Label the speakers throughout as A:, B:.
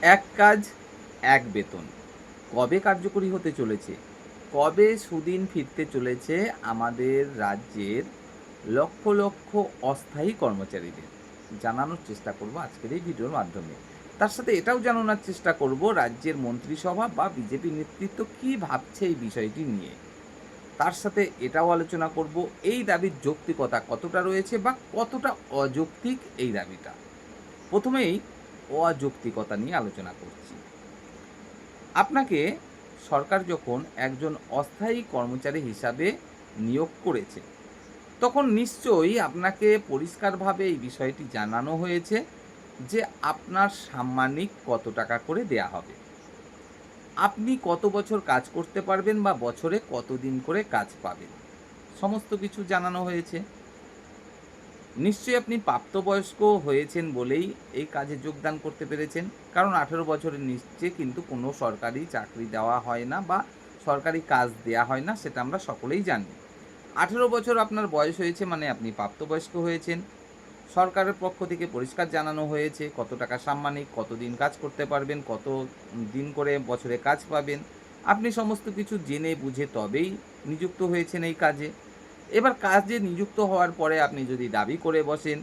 A: এক কাজ এক বেতন কবে কার্যকরী হতে চলেছে? কবে সুদিন ফিরতে চলেছে আমাদের রাজ্যের লক্ষ লক্ষ অস্থায়ী কর্মচারীদের? জানানোর চেষ্টা করব আজকের এই ভিডিওর মাধ্যমে। তার সাথে এটাও জানানোর চেষ্টা করব রাজ্যের মন্ত্রিসভা বা বিজেপি নেতৃত্ব কী ভাবছে এই বিষয়টি নিয়ে। তার সাথে এটাও আলোচনা করব এই দাবির যৌক্তিকতা কতটা রয়েছে বা কতটা অযৌক্তিক এই দাবিটা। প্রথমেই অযৌক্তিকতা নিয়ে আলোচনা করছি। আপনাকে সরকার যখন একজন অস্থায়ী কর্মচারী হিসাবে নিয়োগ করেছে, তখন নিশ্চয়ই আপনাকে পরিষ্কারভাবে এই বিষয়টি জানানো হয়েছে যে আপনার সাম্মানিক কত টাকা করে দেয়া হবে। আপনি কত বছর কাজ করতে পারবেন বা বছরে কতদিন করে কাজ পাবেন, সমস্ত কিছু জানানো হয়েছে। নিশ্চয়ই আপনি প্রাপ্তবয়স্ক হয়েছেন বলেই এই কাজে যোগদান করতে পেরেছেন, কারণ 18 বছরের নিচে কিন্তু কোনো সরকারি চাকরি দেওয়া হয় না বা সরকারি কাজ দেয়া হয় না, সেটা আমরা সকলেই জানি। 18 বছর আপনার বয়স হয়েছে মানে আপনি প্রাপ্তবয়স্ক হয়েছেন। সরকারের পক্ষ থেকে পরিষ্কার জানানো হয়েছে কত টাকা সাম্মানিক, কতদিন কাজ করতে পারবেন, কত দিন করে বছরে কাজ পাবেন। আপনি সমস্ত কিছু জেনে বুঝে তবেই নিযুক্ত হয়েছেন এই কাজে। এবার কাজে নিযুক্ত হওয়ার পরে আপনি যদি দাবি করে বসেন,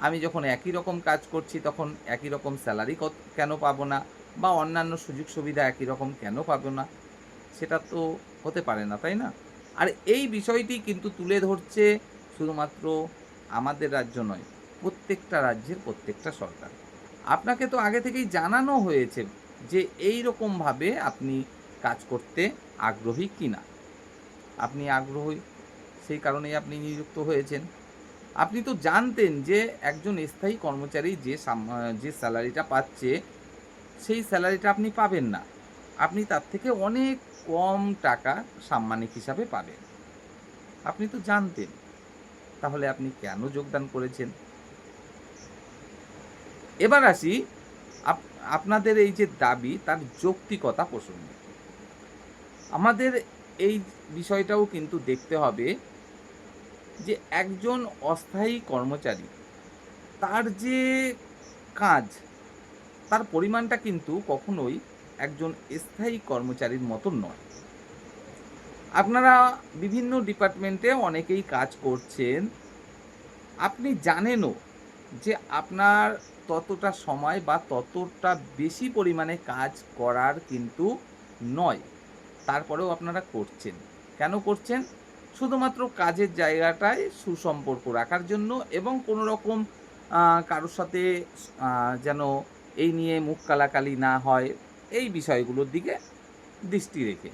A: আমি যখন একই রকম কাজ করছি তখন একই রকম স্যালারি কেন পাবো না, বা অন্যান্য সুযোগ সুবিধা একই রকম কেন পাবো না? সেটা তো হতে পারে না, তাই না? আর এই বিষয়টি কিন্তু তুলে ধরছে শুধুমাত্র আমাদের রাজ্য নয়, প্রত্যেকটা রাজ্যের প্রত্যেকটা সরকার। আপনাকে তো আগে থেকেই জানানো হয়েছে যে এই রকমভাবে আপনি কাজ করতে আগ্রহী কিনা। আপনি আগ্রহী, সেই কারণেই আপনি নিযুক্ত হয়েছেন। আপনি তো জানতেন যে একজন স্থায়ী কর্মচারী যে স্যালারিটা পাচ্ছে, সেই স্যালারিটা আপনি পাবেন না। আপনি তার থেকে অনেক কম টাকা সাম্মানিক হিসাবে পাবেন। আপনি তো জানতেন। তাহলে আপনি কেন যোগদান করেছেন? এবার আসি আপ আপনাদের এই যে দাবি তার যৌক্তিকতা প্রসঙ্গে। আমাদের এই বিষয়টাও কিন্তু দেখতে হবে যে একজন অস্থায়ী কর্মচারী, তার যে কাজ, তার পরিমাণটা কিন্তু কখনোই একজন স্থায়ী কর্মচারীর মতো নয়। আপনারা বিভিন্ন ডিপার্টমেন্টে অনেকেই কাজ করছেন। আপনি জানেনও যে আপনার ততটা সময় বা ততটা বেশি পরিমাণে কাজ করার কিন্তু নয়। তারপরেও আপনারা করছেন। কেন করছেন? শুধুমাত্র কাজের জায়গাটায় সুসম্পর্ক রাখার জন্য এবং কোনো রকম কারোর সাথে আ যেন এই নিয়ে মুখ কালাকালি না হয়, এই বিষয়গুলোর দিকে দৃষ্টি রেখে।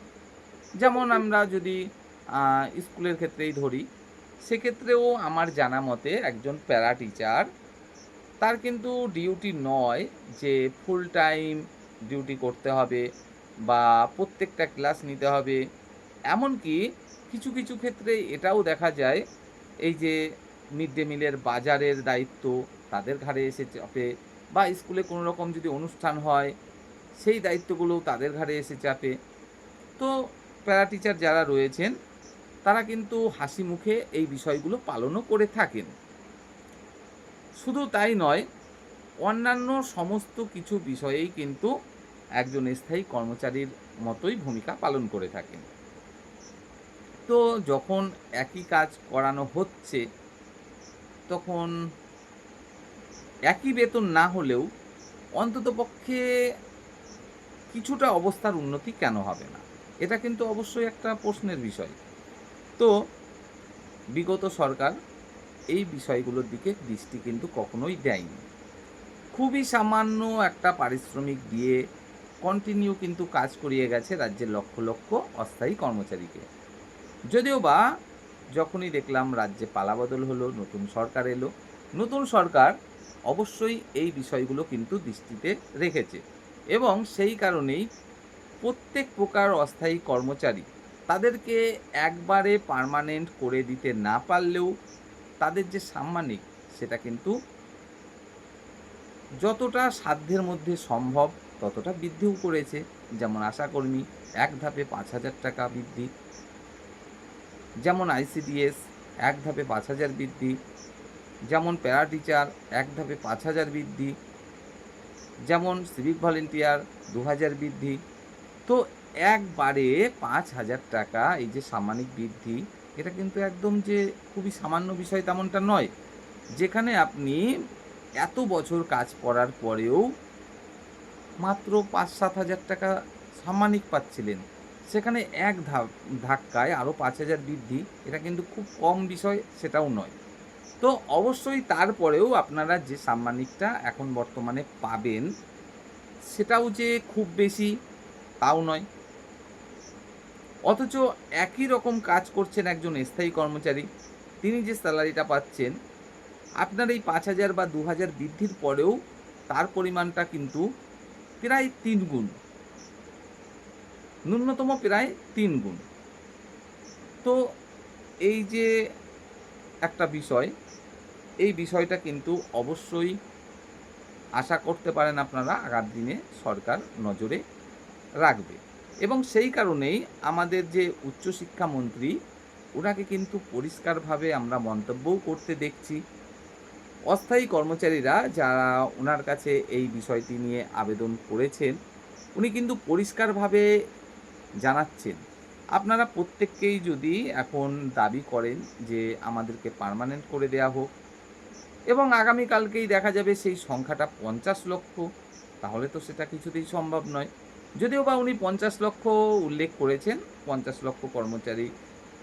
A: যেমন আমরা যদি স্কুলের ক্ষেত্রেই ধরি, সেক্ষেত্রেও আমার জানা মতে একজন প্যারা টিচার, তার কিন্তু ডিউটি নয় যে ফুল টাইম ডিউটি করতে হবে বা প্রত্যেকটা ক্লাস নিতে হবে। এমনকি কিছু কিছু ক্ষেত্রে এটাও দেখা যায়, এই যে মিড ডে মিলের বাজারের দায়িত্ব তাদের ঘাড়ে এসে চাপে, বা স্কুলে কোনো রকম যদি অনুষ্ঠান হয়, সেই দায়িত্বগুলোও তাদের ঘাড়ে এসে চাপে। তো প্যারা টিচার যারা রয়েছেন, তারা কিন্তু হাসি মুখে এই বিষয়গুলো পালনও করে থাকেন। শুধু তাই নয়, অন্যান্য সমস্ত কিছু বিষয়েই কিন্তু একজন স্থায়ী কর্মচারীর মতোই ভূমিকা পালন করে থাকেন। তো যখন একই কাজ করানো হচ্ছে, তখন একই বেতন না হলেও অন্ততপক্ষে কিছুটা অবস্থার উন্নতি কেন হবে না? এটা কিন্তু অবশ্যই একটা প্রশ্নের বিষয়। তো বিগত সরকার এই বিষয়গুলোর দিকে দৃষ্টি কিন্তু কখনোই দেয়নি। খুবই সামান্য একটা পারিশ্রমিক দিয়ে কন্টিনিউ কিন্তু কাজ করিয়ে গেছে রাজ্যের লক্ষ লক্ষ অস্থায়ী কর্মচারীকে। যদিও বা যখনই দেখলাম রাজ্যে পালাবদল হলো, নতুন সরকার এলো, নতুন সরকার অবশ্যই এই বিষয়গুলো কিন্তু দৃষ্টিতে রেখেছে এবং সেই কারণেই প্রত্যেক প্রকার অস্থায়ী কর্মচারী, তাদেরকে একবারে পার্মানেন্ট করে দিতে না পারলেও তাদের যে সাম্মানিক, সেটা কিন্তু যতটা সাধ্যের মধ্যে সম্ভব ততটা বৃদ্ধিও করেছে। যেমন আশাকর্মী এক ধাপে 5,000 টাকা বৃদ্ধি, যেমন আইসিডিএস এক ধাপে 5,000 বৃদ্ধি, যেমন প্যারা টিচার এক ধাপে 5,000 বৃদ্ধি। যেমন সিভিক ভলেন্টিয়ার ২,০০০ বৃদ্ধি। তো একবারে ৫,০০০ টাকা এই যে সাম্মানিক বৃদ্ধি, এটা কিন্তু একদম যে খুবই সামান্য বিষয় তেমনটা নয়। যেখানে আপনি এত বছর কাজ করার পরেও মাত্র ৫-৭,০০০ টাকা সাম্মানিক পাচ্ছিলেন। সেখানে এক ধাক্কায় আরও ৫,০০০ বৃদ্ধি, এটা কিন্তু খুব কম বিষয় সেটাও নয়। তো অবশ্যই তারপরেও আপনারা যে সাম্মানিকটা এখন বর্তমানে পাবেন, সেটাও যে খুব বেশি তাও নয়। অথচ একই রকম কাজ করছেন একজন স্থায়ী কর্মচারী, তিনি যে স্যালারিটা পাচ্ছেন, আপনার এই ৫,০০০ বা ২,০০০ বৃদ্ধির পরেও তার পরিমাণটা কিন্তু প্রায় ৩ গুণ, ন্যূনতম প্রায় ৩ গুণ। তো এই যে একটা বিষয়, এই বিষয়টা কিন্তু অবশ্যই আশা করতে পারেন আপনারা আগামী দিনে সরকার নজরে রাখবে। এবং সেই কারণেই আমাদের যে উচ্চশিক্ষামন্ত্রী, ওনাকে কিন্তু পরিষ্কারভাবে আমরা মন্তব্যও করতে দেখছি। অস্থায়ী কর্মচারীরা যারা ওনার কাছে এই বিষয়টি নিয়ে আবেদন করেছেন, উনি কিন্তু পরিষ্কারভাবে জানাচ্ছেন, আপনারা প্রত্যেককেই যদি এখন দাবি করেন যে আমাদেরকে পার্মানেন্ট করে দেয়া হোক এবং আগামীকালকেই দেখা যাবে সেই সংখ্যাটা ৫০,০০,০০০, তাহলে তো সেটা কিছুতেই সম্ভব নয়। যদিও বা উনি ৫০,০০,০০০ উল্লেখ করেছেন, ৫০,০০,০০০ কর্মচারী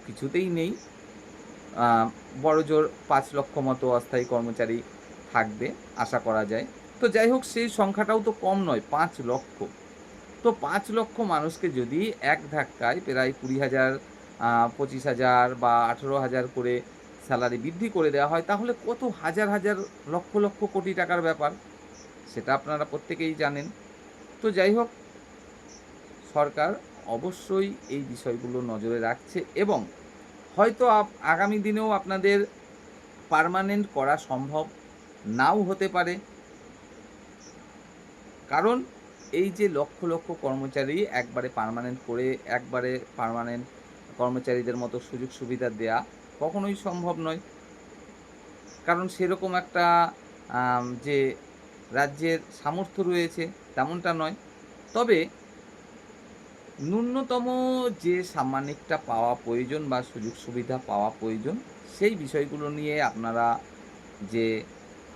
A: কিছুতেই নেই। আ বড়জোর ৫,০০,০০০ মতো অস্থায়ী কর্মচারী থাকবে আশা করা যায়। তো যাই হোক সেই সংখ্যাটাও তো কম নয়, ৫,০০,০০০। তো ৫,০০,০০০ মানুষকে যদি এক ধাক্কায় প্রায় ২০,০০০, ২৫,০০০ বা ১৮,০০০ করে স্যালারি বৃদ্ধি করে দেওয়া হয়, তাহলে কত হাজার, হাজার, লক্ষ, লক্ষ কোটি টাকার ব্যাপার। সেটা আপনারা প্রত্যেকেই জানেন। তো যাই হোক, সরকার অবশ্যই এই বিষয়গুলো নজরে রাখছে এবং হয়তো আগামী দিনেও আপনাদের পার্মানেন্ট করা সম্ভব নাও হতে পারে। কারণ এই যে লক্ষ, লক্ষ কর্মচারী একবারে পার্মানেন্ট করে একবারে পার্মানেন্ট কর্মচারীদের মতো সুযোগ সুবিধা দেয়া কখনোই সম্ভব নয়। কারণ সেরকম একটা যে রাজ্যের সামর্থ্য রয়েছে তেমনটা নয়। তবে ন্যূনতম যে সাম্মানিকটা পাওয়া প্রয়োজন বা সুযোগ সুবিধা পাওয়া প্রয়োজন, সেই বিষয়গুলো নিয়ে আপনারা যে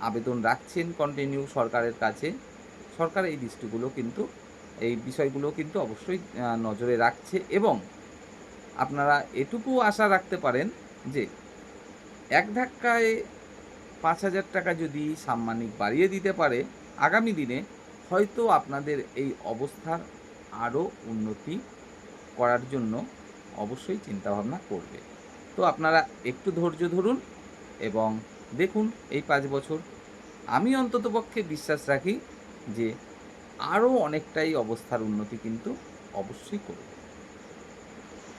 A: আবেদন রাখছেন কন্টিনিউ সরকারের কাছে, সরকার এই বিষয়গুলো কিন্তু অবশ্যই নজরে রাখছে এবং আপনারা এটুকু আশা রাখতে পারেন যে এক ধাক্কায় ৫,০০০ টাকা যদি সাম্মানিক বাড়িয়ে দিতে পারে, আগামী দিনে হয়তো আপনাদের এই অবস্থার আরও উন্নতি করার জন্য অবশ্যই চিন্তাভাবনা করবে। তো আপনারা একটু ধৈর্য ধরুন এবং দেখুন এই ৫ বছর। আমি অন্ততপক্ষে বিশ্বাস রাখি যে আরও অনেকটাই অবস্থার উন্নতি কিন্তু অবশ্যই করবে।